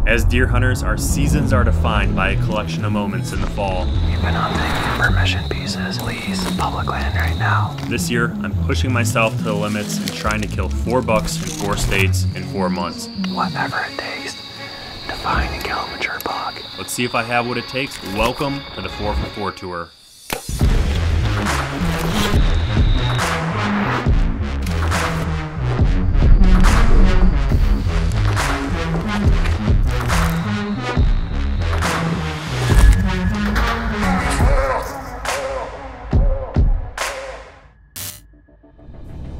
As deer hunters, our seasons are defined by a collection of moments in the fall. We've been hunting permission pieces, lease, public land right now. This year, I'm pushing myself to the limits and trying to kill 4 bucks in 4 states in 4 months. Whatever it takes to find and kill a mature buck. Let's see if I have what it takes. Welcome to the 4 for 4 tour.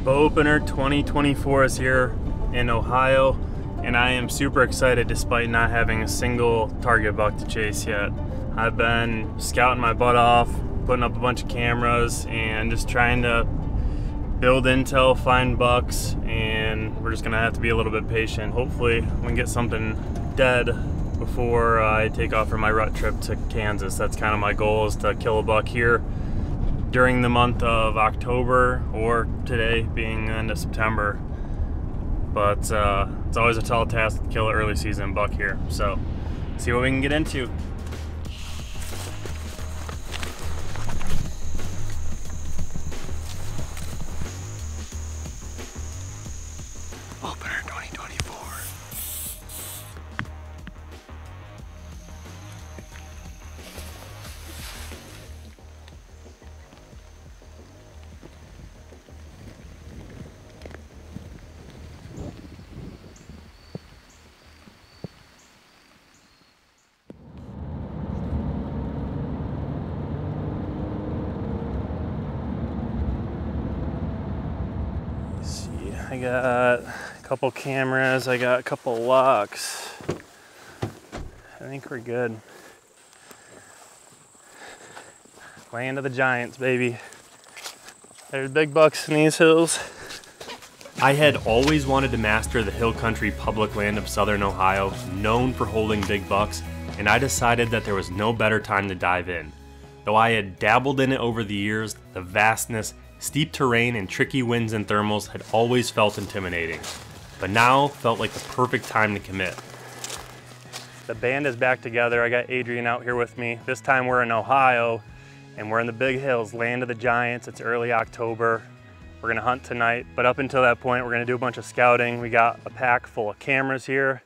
Bow opener 2024 is here in Ohio, and I am super excited despite not having a single target buck to chase yet. I've been scouting my butt off, putting up a bunch of cameras, and just trying to build intel, find bucks, and we're just gonna have to be a little bit patient. Hopefully we can get something dead before I take off for my rut trip to Kansas. That's kind of my goal, is to kill a buck here during the month of October, or today being the end of September. But it's always a tall task to kill an early season buck here. So, see what we can get into. Opener 2024. I got a couple cameras, I got a couple locks. I think we're good. Land of the giants, baby. There's big bucks in these hills. I had always wanted to master the hill country public land of southern Ohio, known for holding big bucks, and I decided that there was no better time to dive in. Though I had dabbled in it over the years, the vastness, steep terrain, and tricky winds and thermals had always felt intimidating, but now felt like the perfect time to commit. The band is back together. I got Adrian out here with me. This time we're in Ohio, and we're in the big hills, land of the giants. It's early October. We're gonna hunt tonight, but up until that point, we're gonna do a bunch of scouting. We got a pack full of cameras here,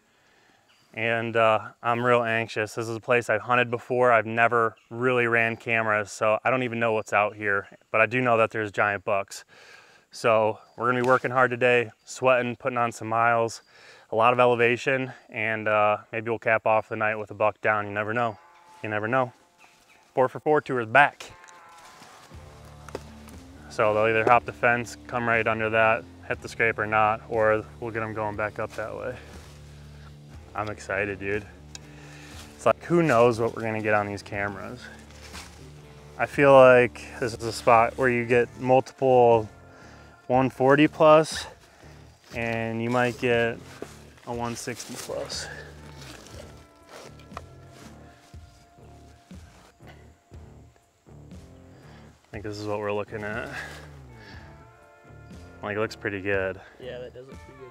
and I'm real anxious. This is a place I've hunted before. I've never really ran cameras, so I don't even know what's out here, but I do know that there's giant bucks. So we're gonna be working hard today, sweating, putting on some miles, a lot of elevation, and maybe we'll cap off the night with a buck down. You never know, you never know. 4 for 4 tour is back. So they'll either hop the fence, come right under that, hit the scrape or not, or we'll get them going back up that way. I'm excited, dude. It's like, who knows what we're gonna get on these cameras. I feel like this is a spot where you get multiple 140 plus, and you might get a 160 plus. I think this is what we're looking at. Like, it looks pretty good. Yeah, that does look pretty good.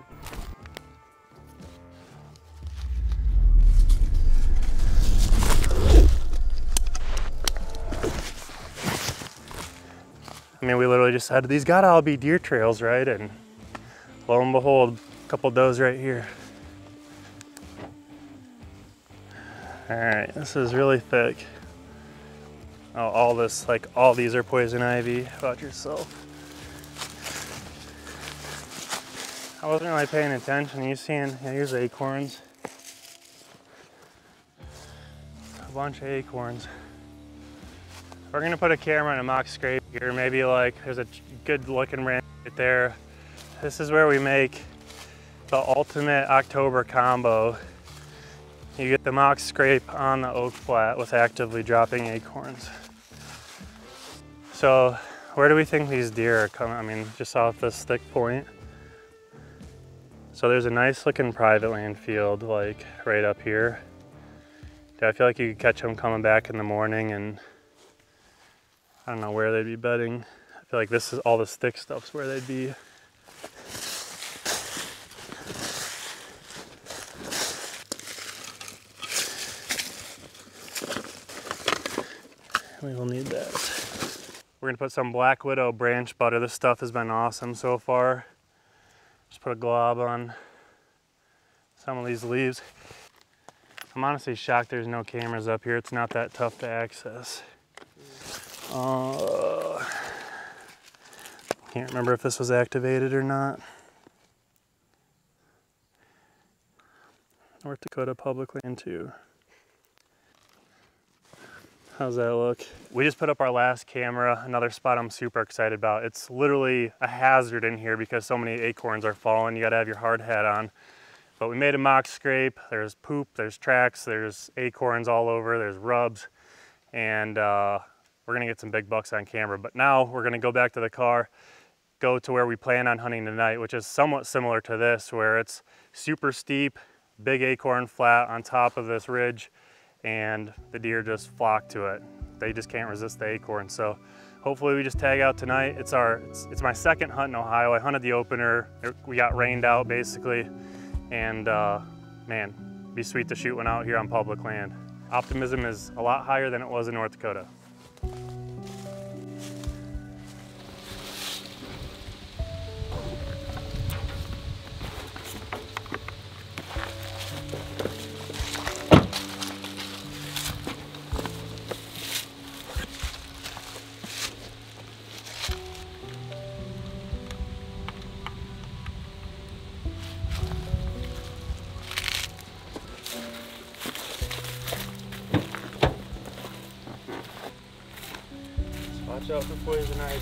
I mean, we literally just said, these gotta all be deer trails, right? And lo and behold, a couple does right here. All right, this is really thick. Oh, all this, like all these are poison ivy. How about yourself? I wasn't really paying attention. You seeing, yeah, here's acorns. A bunch of acorns. We're gonna put a camera in a mock scrape here. Maybe like, there's a good looking ranch right there. This is where we make the ultimate October combo. You get the mock scrape on the oak flat with actively dropping acorns. So where do we think these deer are coming? I mean, just off this thick point. So there's a nice looking private land field like right up here. I feel like you could catch them coming back in the morning, and I don't know where they'd be bedding. I feel like this is all this thick stuff's where they'd be. We will need that. We're gonna put some Black Widow branch butter. This stuff has been awesome so far. Just put a glob on some of these leaves. I'm honestly shocked there's no cameras up here. It's not that tough to access. Can't remember if this was activated or not. North Dakota Public Land 2. How's that look? We just put up our last camera, another spot I'm super excited about. It's literally a hazard in here because so many acorns are falling. You gotta have your hard hat on. But we made a mock scrape. There's poop, there's tracks, there's acorns all over, there's rubs. And we're gonna get some big bucks on camera. But now we're gonna go back to the car, go to where we plan on hunting tonight, which is somewhat similar to this, where it's super steep, big acorn flat on top of this ridge, and the deer just flock to it. They just can't resist the acorn. So hopefully we just tag out tonight. It's my second hunt in Ohio. I hunted the opener. We got rained out basically. And man, be sweet to shoot one out here on public land. Optimism is a lot higher than it was in North Dakota. Watch out for poison ivy.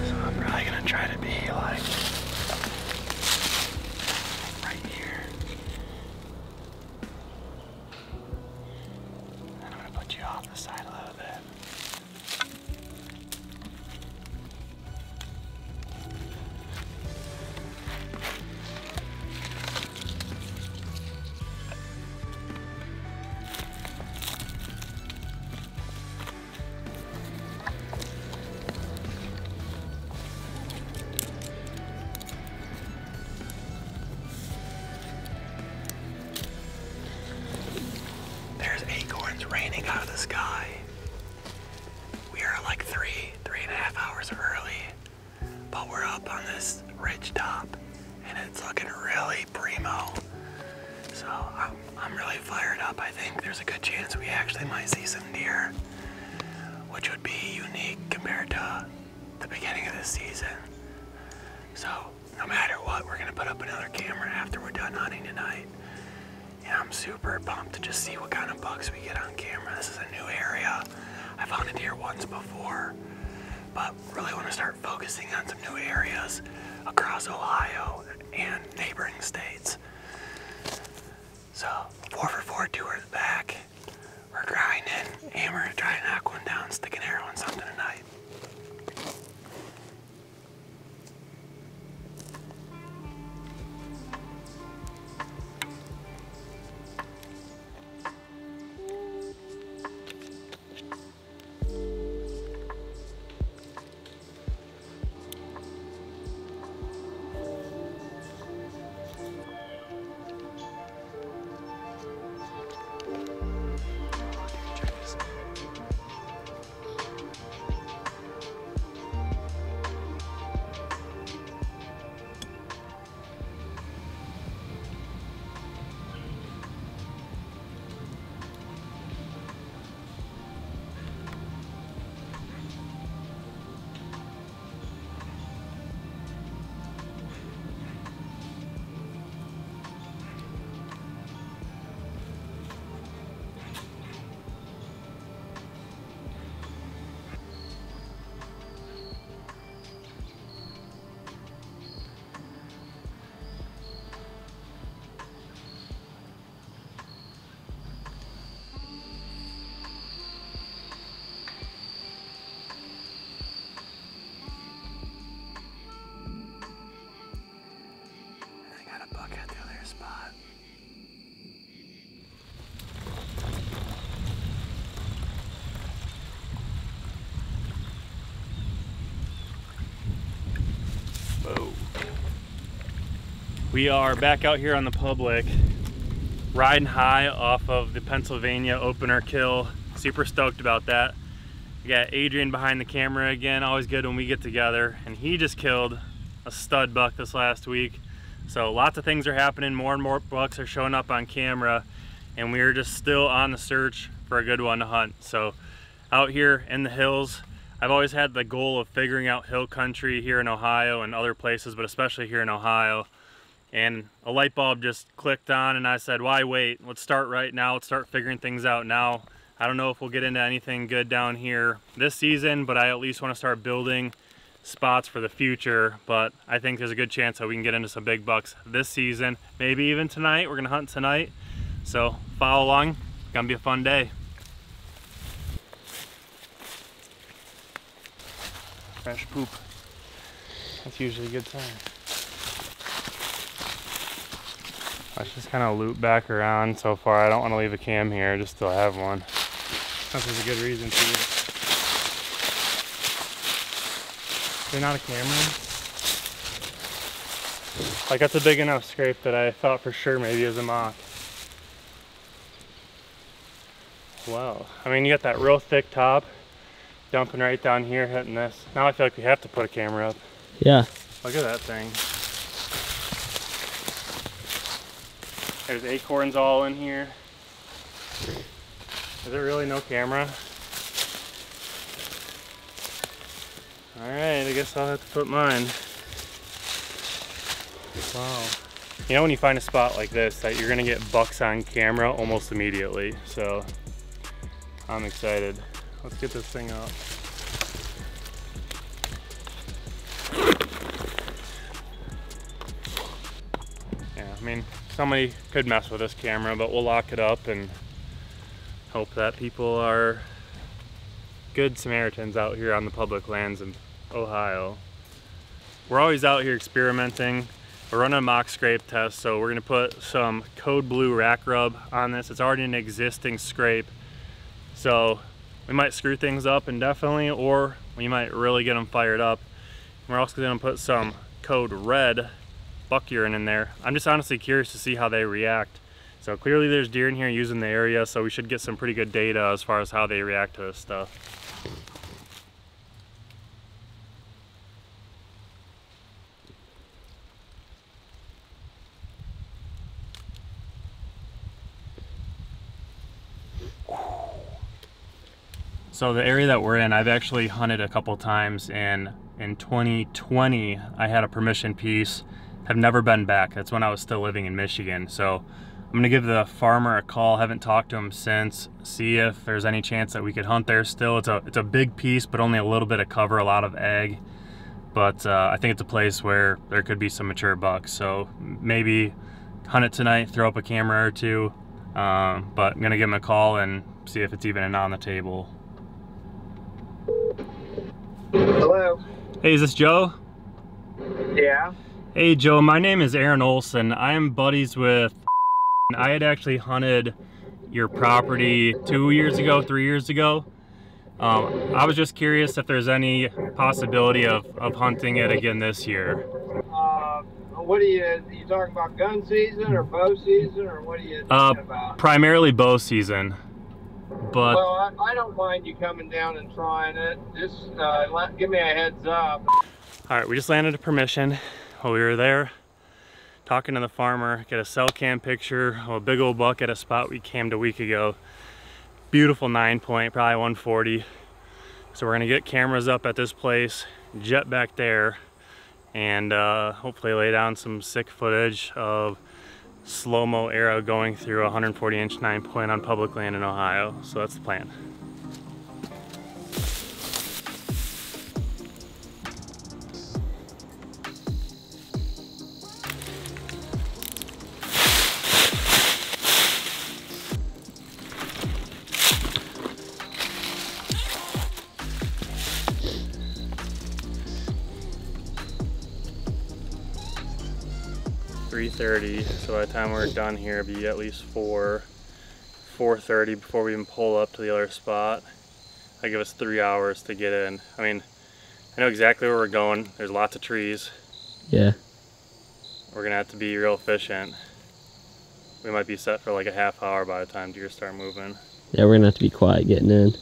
So I'm probably gonna try to be like off the side a little bit. There's acorns raining out of the sky. We are like 3.5 hours early, but we're up on this ridge top and it's looking really primo. So I'm really fired up. I think there's a good chance we actually might see some deer, which would be unique compared to the beginning of this season. So no matter what, we're gonna put up another camera after we're done hunting tonight. And I'm super pumped to just see what kind of bucks we get on camera. This is a new area. I've hunted here once before, but really want to start focusing on some new areas across Ohio and neighboring states. So 4x4 tour is back. We're grinding and we're gonna try to knock one down, stick an arrow in something tonight. We are back out here on the public, riding high off of the Pennsylvania opener kill. Super stoked about that. We got Adrian behind the camera again, always good when we get together. And he just killed a stud buck this last week. So lots of things are happening, more and more bucks are showing up on camera, and we're just still on the search for a good one to hunt. So out here in the hills, I've always had the goal of figuring out hill country here in Ohio and other places, but especially here in Ohio. And a light bulb just clicked on and I said, why wait? Let's start right now. Let's start figuring things out now. I don't know if we'll get into anything good down here this season, but I at least want to start building spots for the future. But I think there's a good chance that we can get into some big bucks this season, maybe even tonight. We're gonna hunt tonight, so follow along. It's gonna be a fun day. Fresh poop, that's usually a good sign. Let's just kind of loop back around so far. I don't want to leave a cam here, just still have one. This is a good reason to. Is there not a camera? Like, that's a big enough scrape that I thought for sure maybe it was a mock. Wow. I mean, you got that real thick top dumping right down here, hitting this. Now I feel like we have to put a camera up. Yeah. Look at that thing. There's acorns all in here. Is there really no camera? Alright, I guess I'll have to put mine. Wow. You know when you find a spot like this that you're gonna get bucks on camera almost immediately, so I'm excited. Let's get this thing up. Yeah, I mean, somebody could mess with this camera, but we'll lock it up and hope that people are good Samaritans out here on the public lands in Ohio. We're always out here experimenting. We're running a mock scrape test, so we're gonna put some Code Blue rack rub on this. It's already an existing scrape, so we might screw things up indefinitely, or we might really get them fired up. We're also gonna put some Code Red buck urine in there. I'm just honestly curious to see how they react. So clearly there's deer in here using the area, so we should get some pretty good data as far as how they react to this stuff. So the area that we're in, I've actually hunted a couple times, and in 2020 I had a permission piece. Have never been back. That's when I was still living in Michigan. So I'm gonna give the farmer a call. Haven't talked to him since. See if there's any chance that we could hunt there still. It's a big piece, but only a little bit of cover, a lot of ag. But I think it's a place where there could be some mature bucks. So maybe hunt it tonight, throw up a camera or two. But I'm gonna give him a call and see if it's even a knot on the table. Hello? Hey, is this Joe? Yeah? Hey Joe, my name is Aaron Olson. I am buddies with. I had actually hunted your property 2 years ago, 3 years ago. I was just curious if there's any possibility of hunting it again this year. What are you talking about, gun season or bow season, or what are you talking about? Primarily bow season. But well, I don't mind you coming down and trying it. Just give me a heads up. All right, we just landed a permission. While we were there talking to the farmer, get a cell cam picture of a big old buck at a spot we camped a week ago. Beautiful 9-point, probably 140. So we're gonna get cameras up at this place, jet back there, and hopefully lay down some sick footage of slow-mo arrow going through a 140-inch 9-point on public land in Ohio. So that's the plan. .30, so by the time we're done here, it'll be at least 4:30 before we even pull up to the other spot. That'll give us 3 hours to get in. I mean, I know exactly where we're going. There's lots of trees. Yeah. we're gonna have to be real efficient. We might be set for like a half hour by the time deer start moving. Yeah, we're gonna have to be quiet getting in.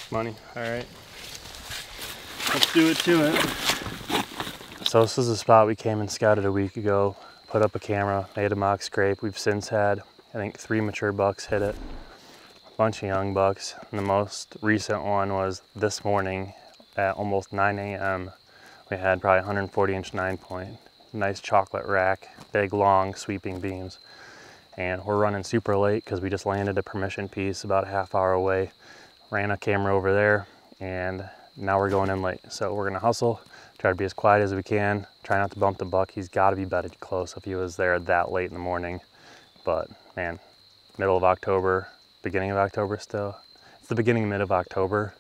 Money, all right. Let's do it to it. So this is the spot we came and scouted a week ago, put up a camera, made a mock scrape. We've since had, I think, 3 mature bucks hit it, a bunch of young bucks. And the most recent one was this morning at almost 9 a.m. We had probably 140-inch 9-point, nice chocolate rack, big, long, sweeping beams. And we're running super late because we just landed a permission piece about a half hour away, ran a camera over there, and now we're going in late. So we're gonna hustle, try to be as quiet as we can, try not to bump the buck. He's gotta be bedded close if he was there that late in the morning. But man, middle of October, beginning of October still. It's the beginning, mid of October,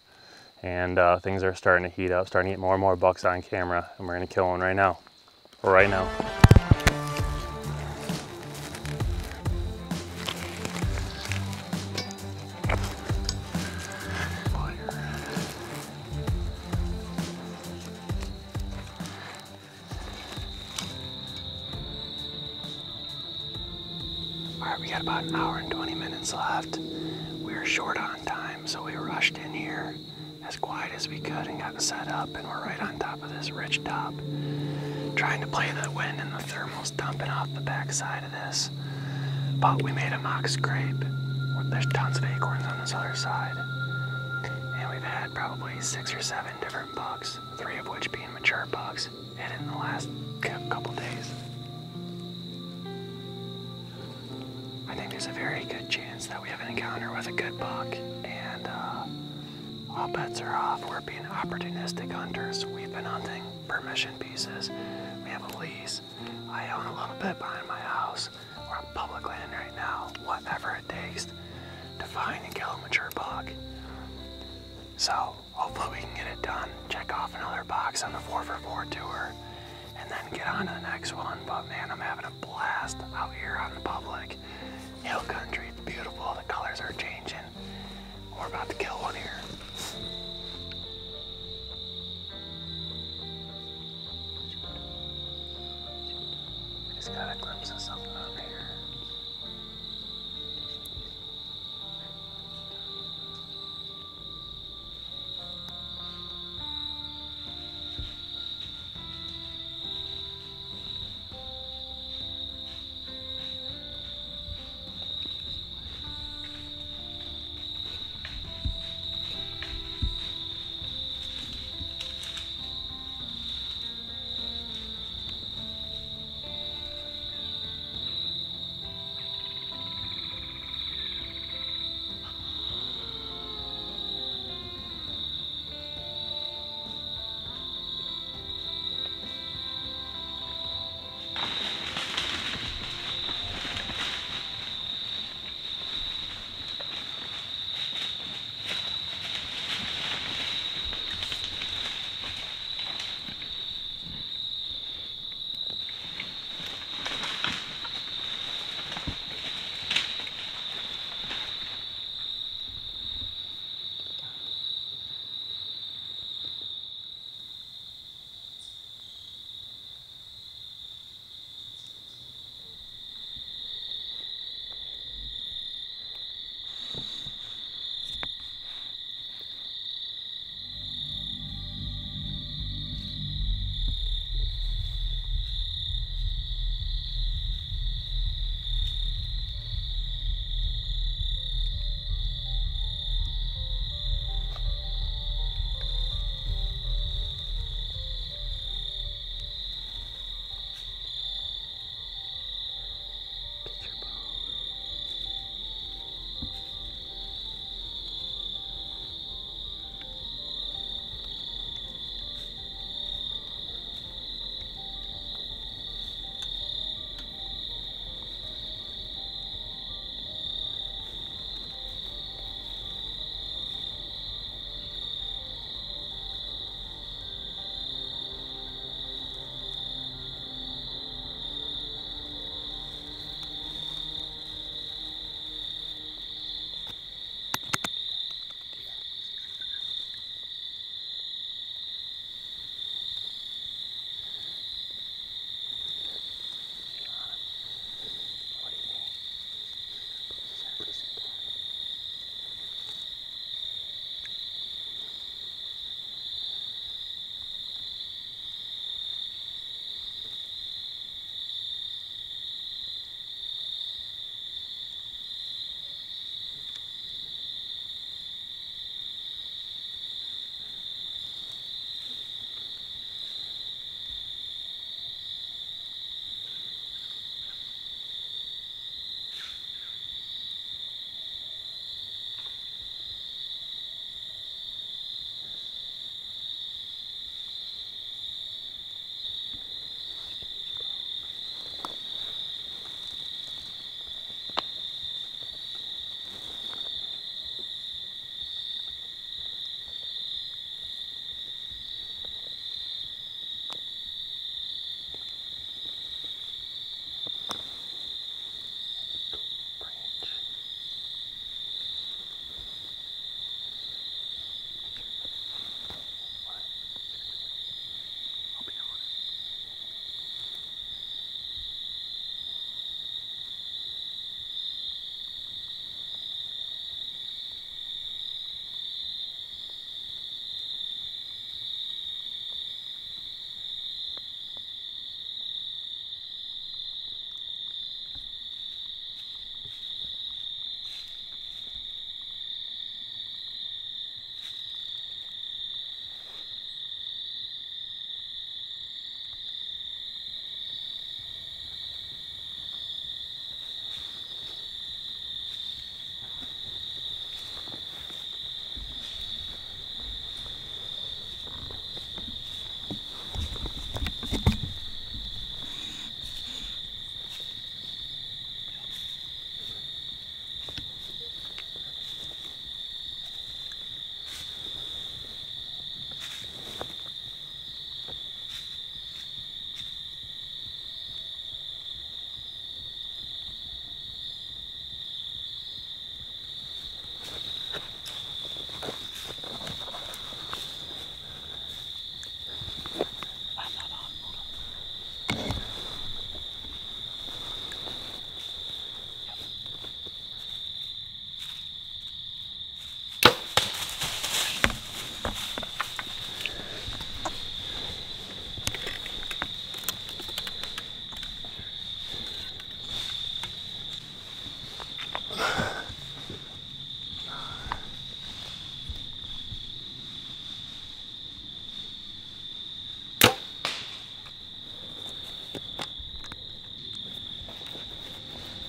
and things are starting to heat up, starting to get more and more bucks on camera, and we're gonna kill one right now. Right now. Alright, we got about an hour and 20 minutes left. We were short on time, so we rushed in here as quiet as we could and got set up, and we're right on top of this ridge top. Trying to play the wind and the thermals dumping off the backside of this. But we made a mock scrape. There's tons of acorns on this other side. And we've had probably 6 or 7 different bucks, 3 of which being mature bucks, hit in the last couple days. I think there's a very good chance that we have an encounter with a good buck, and all bets are off. We're being opportunistic hunters. We've been hunting permission pieces. We have a lease. I own a little bit behind my house. We're on public land right now. Whatever it takes to find and kill a mature buck. So hopefully we can get it done. Check off another box on the 4x4 tour, and then get on to the next one. But man, I'm having a blast out here on the public. Hill country, it's beautiful. The colors are changing. We're about to kill one here. I just got a glimpse of something over here.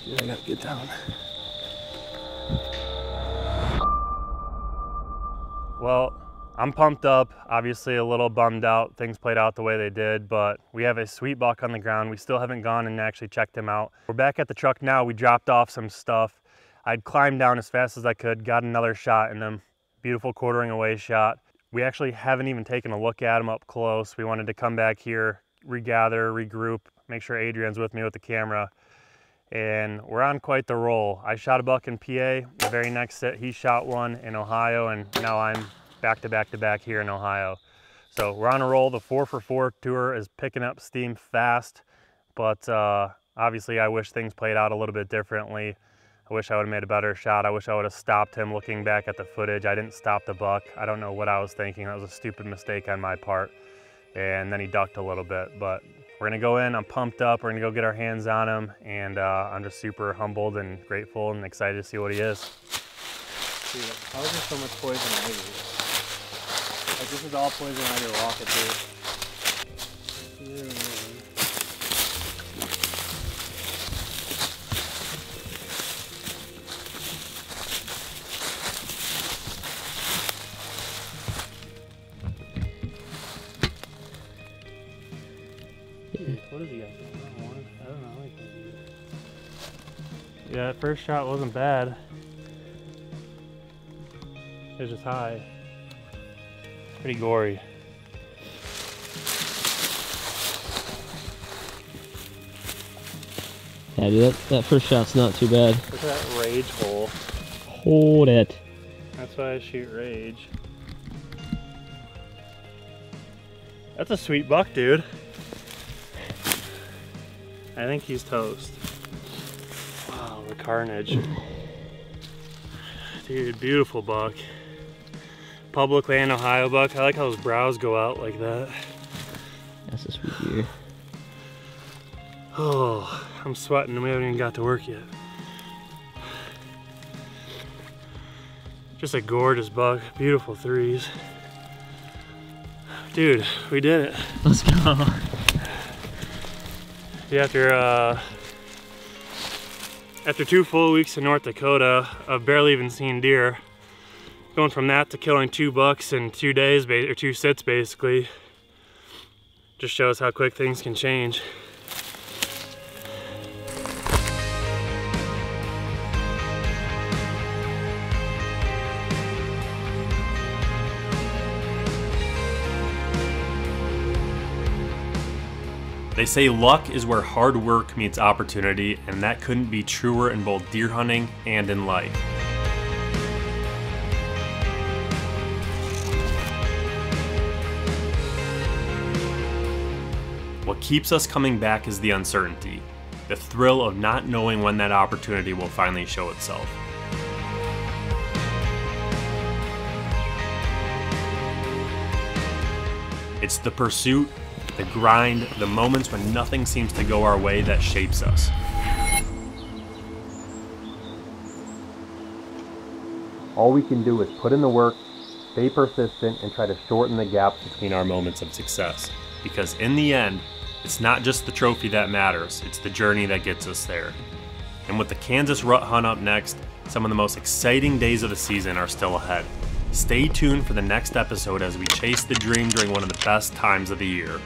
Dude, I gotta get down. Well, I'm pumped up, obviously a little bummed out. Things played out the way they did, but we have a sweet buck on the ground. We still haven't gone and actually checked him out. We're back at the truck now. We dropped off some stuff. I'd climbed down as fast as I could, got another shot in him. Beautiful quartering away shot. We actually haven't even taken a look at him up close. We wanted to come back here, regather, regroup, make sure Adrian's with me with the camera. And we're on quite the roll. I shot a buck in PA, the very next set he shot one in Ohio, and now I'm back to back here in Ohio. So we're on a roll. The 4-for-4 tour is picking up steam fast, but obviously I wish things played out a little bit differently. I wish I would have made a better shot. I wish I would have stopped him looking back at the footage. I didn't stop the buck. I don't know what I was thinking. That was a stupid mistake on my part. And then he ducked a little bit, but we're gonna go in, I'm pumped up, we're gonna go get our hands on him, and I'm just super humbled and grateful and excited to see what he is. Dude, how is there so much poison ivy? Like, this is all poison ivy rocket, dude. What is he got? I don't know. Yeah, that first shot wasn't bad. It was just high. Pretty gory. Yeah, dude, that first shot's not too bad. Look at that rage hole. Hold it. That's why I shoot rage. That's a sweet buck, dude. I think he's toast. Wow, the carnage. Dude, beautiful buck. Public land Ohio buck. I like how his brows go out like that. That's a sweet deer. Oh, I'm sweating and we haven't even got to work yet. Just a gorgeous buck, beautiful threes. Dude, we did it. Let's go. After 2 full weeks in North Dakota of barely even seeing deer, going from that to killing 2 bucks in 2 days, or 2 sits basically, just shows how quick things can change. They say luck is where hard work meets opportunity, and that couldn't be truer in both deer hunting and in life. What keeps us coming back is the uncertainty, the thrill of not knowing when that opportunity will finally show itself. It's the pursuit, the grind, the moments when nothing seems to go our way that shapes us. All we can do is put in the work, stay persistent, and try to shorten the gaps between our moments of success. Because in the end, it's not just the trophy that matters, it's the journey that gets us there. And with the Kansas rut hunt up next, some of the most exciting days of the season are still ahead. Stay tuned for the next episode as we chase the dream during one of the best times of the year.